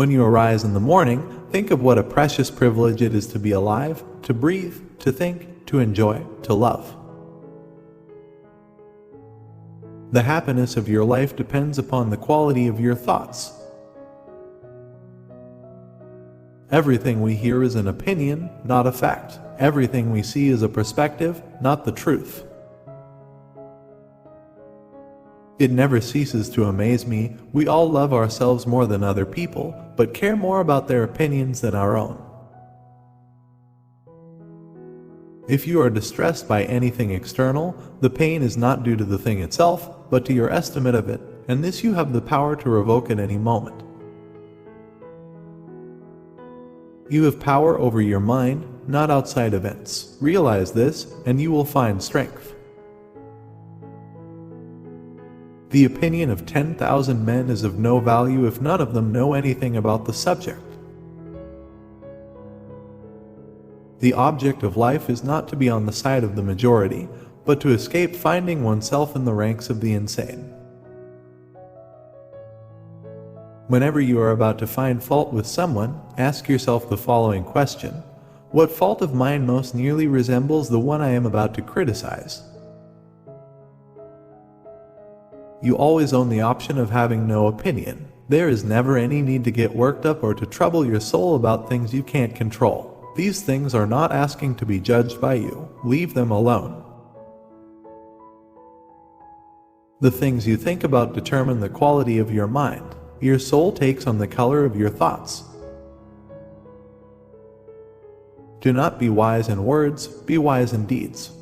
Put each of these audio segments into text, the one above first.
When you arise in the morning, think of what a precious privilege it is to be alive, to breathe, to think, to enjoy, to love. The happiness of your life depends upon the quality of your thoughts. Everything we hear is an opinion, not a fact. Everything we see is a perspective, not the truth. It never ceases to amaze me, we all love ourselves more than other people, but care more about their opinions than our own. If you are distressed by anything external, the pain is not due to the thing itself, but to your estimate of it, and this you have the power to revoke at any moment. You have power over your mind, not outside events. Realize this, and you will find strength. The opinion of 10,000 men is of no value if none of them know anything about the subject. The object of life is not to be on the side of the majority, but to escape finding oneself in the ranks of the insane. Whenever you are about to find fault with someone, ask yourself the following question: what fault of mine most nearly resembles the one I am about to criticize? You always own the option of having no opinion. There is never any need to get worked up or to trouble your soul about things you can't control. These things are not asking to be judged by you. Leave them alone. The things you think about determine the quality of your mind. Your soul takes on the color of your thoughts. Do not be wise in words, be wise in deeds.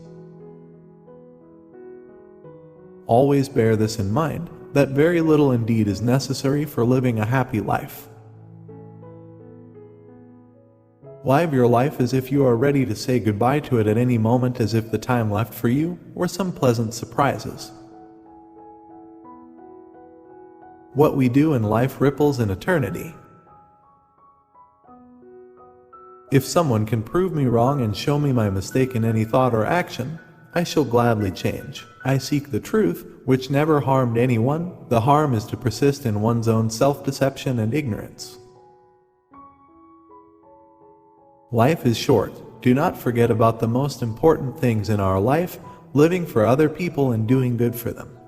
Always bear this in mind, that very little indeed is necessary for living a happy life. Live your life as if you are ready to say goodbye to it at any moment, as if the time left for you were some pleasant surprises. What we do in life ripples in eternity. If someone can prove me wrong and show me my mistake in any thought or action, I shall gladly change. I seek the truth, which never harmed anyone. The harm is to persist in one's own self-deception and ignorance. Life is short. Do not forget about the most important things in our life, living for other people and doing good for them.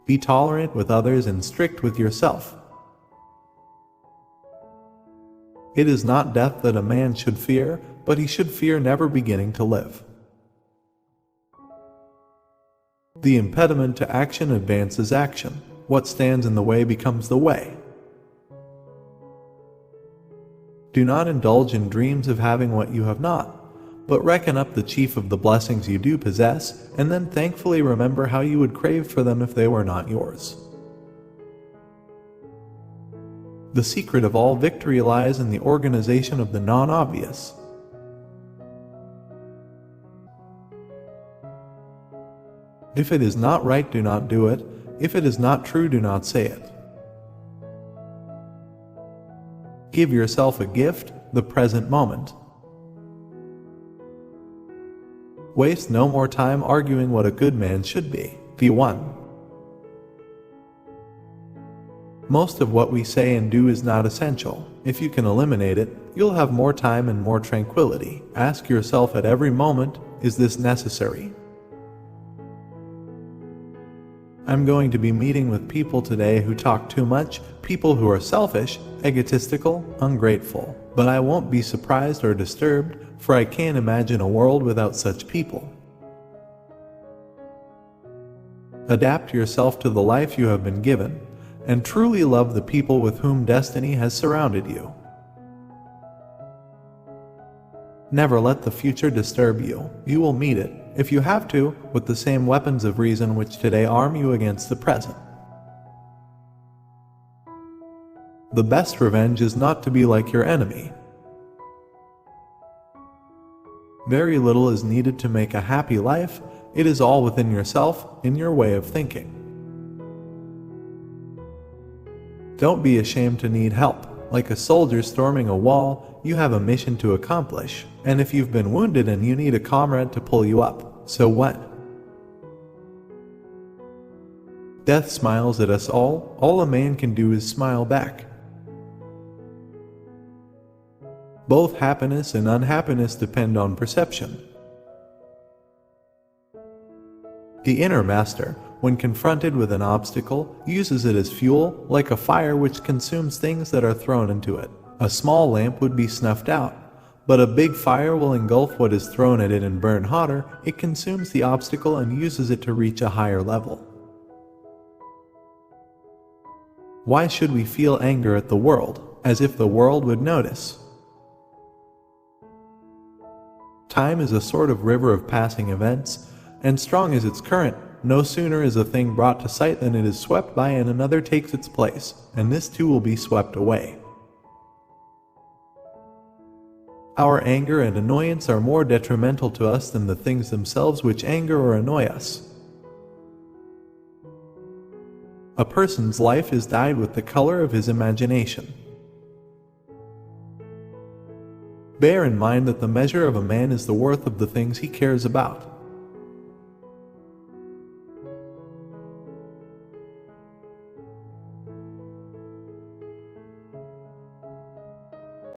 Be tolerant with others and strict with yourself. It is not death that a man should fear, but he should fear never beginning to live. The impediment to action advances action. What stands in the way becomes the way. Do not indulge in dreams of having what you have not, but reckon up the chief of the blessings you do possess, and then thankfully remember how you would crave for them if they were not yours. The secret of all victory lies in the organization of the non-obvious. If it is not right, do not do it. If it is not true, do not say it. Give yourself a gift, the present moment. Waste no more time arguing what a good man should be. Be one. Most of what we say and do is not essential. If you can eliminate it, you'll have more time and more tranquility. Ask yourself at every moment, is this necessary? I'm going to be meeting with people today who talk too much, people who are selfish, egotistical, ungrateful. But I won't be surprised or disturbed, for I can't imagine a world without such people. Adapt yourself to the life you have been given, and truly love the people with whom destiny has surrounded you. Never let the future disturb you. You will meet it, if you have to, with the same weapons of reason which today arm you against the present. The best revenge is not to be like your enemy. Very little is needed to make a happy life. It is all within yourself, in your way of thinking. Don't be ashamed to need help. Like a soldier storming a wall, you have a mission to accomplish, and if you've been wounded and you need a comrade to pull you up, so what? Death smiles at us all a man can do is smile back. Both happiness and unhappiness depend on perception. The inner master, when confronted with an obstacle, uses it as fuel, like a fire which consumes things that are thrown into it. A small lamp would be snuffed out, but a big fire will engulf what is thrown at it and burn hotter. It consumes the obstacle and uses it to reach a higher level. Why should we feel anger at the world, as if the world would notice? Time is a sort of river of passing events, and strong is its current. No sooner is a thing brought to sight than it is swept by and another takes its place, and this too will be swept away. Our anger and annoyance are more detrimental to us than the things themselves which anger or annoy us. A person's life is dyed with the color of his imagination. Bear in mind that the measure of a man is the worth of the things he cares about.